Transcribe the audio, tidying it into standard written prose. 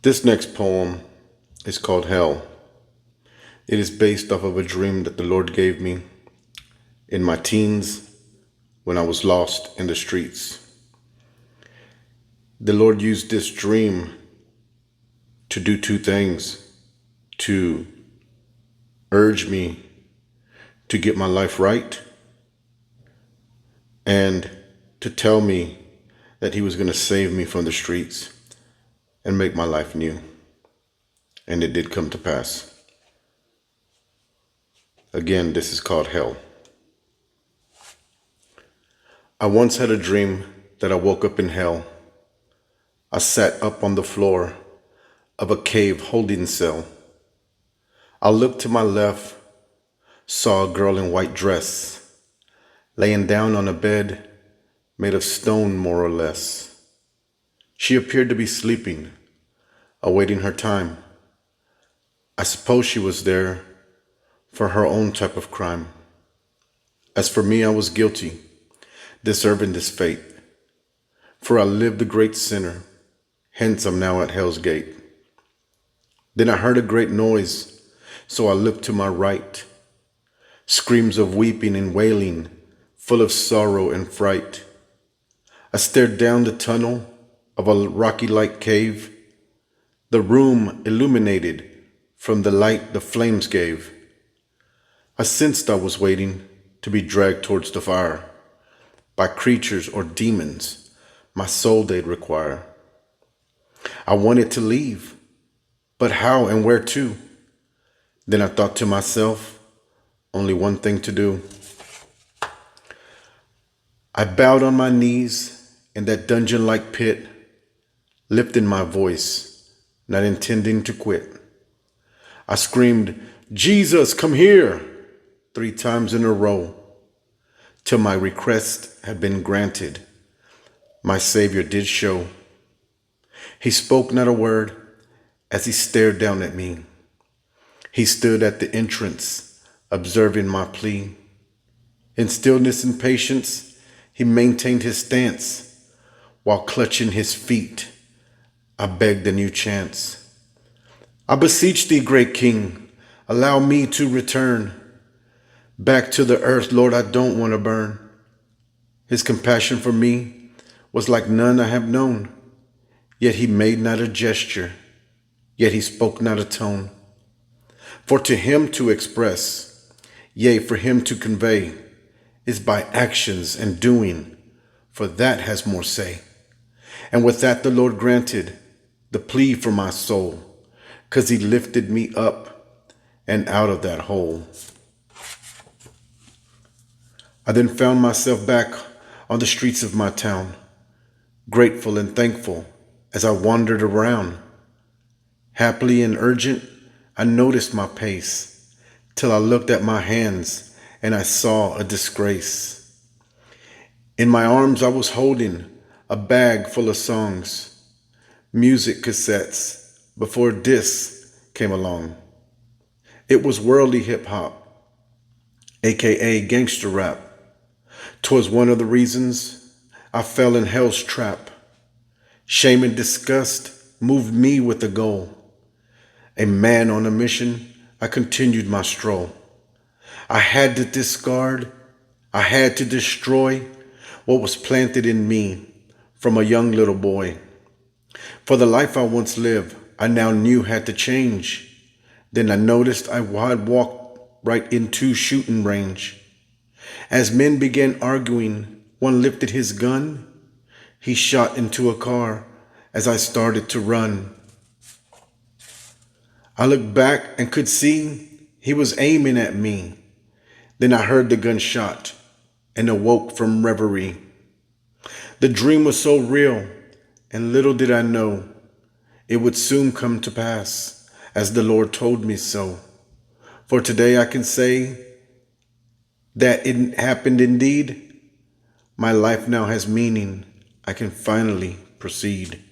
This next poem is called Hell. It is based off of a dream that the Lord gave me in my teens when I was lost in the streets. The Lord used this dream to do two things: to urge me to get my life right, and to tell me that He was going to save me from the streets and make my life new. And it did come to pass. Again, this is called Hell. I once had a dream that I woke up in hell. I sat up on the floor of a cave holding cell. I looked to my left, saw a girl in white dress, laying down on a bed made of stone, more or less. She appeared to be sleeping, awaiting her time. I suppose she was there for her own type of crime. As for me, I was guilty, deserving this fate. For I lived a great sinner, hence I'm now at hell's gate. Then I heard a great noise, so I looked to my right. Screams of weeping and wailing, full of sorrow and fright. I stared down the tunnel of a rocky-like cave, the room illuminated from the light the flames gave. I sensed I was waiting to be dragged towards the fire by creatures or demons my soul they'd require. I wanted to leave, but how and where to? Then I thought to myself, only one thing to do. I bowed on my knees in that dungeon-like pit, lifting my voice, not intending to quit. I screamed, "Jesus, come here!" 3 times in a row, till my request had been granted. My Savior did show. He spoke not a word as He stared down at me. He stood at the entrance, observing my plea. In stillness and patience, He maintained His stance. While clutching His feet, I begged a new chance. I beseech Thee, great King, allow me to return back to the earth. Lord, I don't want to burn. His compassion for me was like none I have known. Yet He made not a gesture, yet He spoke not a tone. For to Him to express, yea, for Him to convey, is by actions and doing, for that has more say. And with that the Lord granted the plea for my soul, 'cause He lifted me up and out of that hole. I then found myself back on the streets of my town, grateful and thankful as I wandered around. Happily and urgent, I noticed my pace, till I looked at my hands and I saw a disgrace. In my arms I was holding a bag full of songs, music cassettes, before discs came along. It was worldly hip-hop, aka gangster rap. 'Twas one of the reasons I fell in hell's trap. Shame and disgust moved me with a goal. A man on a mission, I continued my stroll. I had to discard, I had to destroy what was planted in me from a young little boy. For the life I once lived, I now knew had to change. Then I noticed I had walked right into shooting range. As men began arguing, one lifted his gun. He shot into a car as I started to run. I looked back and could see he was aiming at me. Then I heard the gunshot and awoke from reverie. The dream was so real, and little did I know it would soon come to pass, as the Lord told me so. For today I can say that it happened indeed. My life now has meaning. I can finally proceed.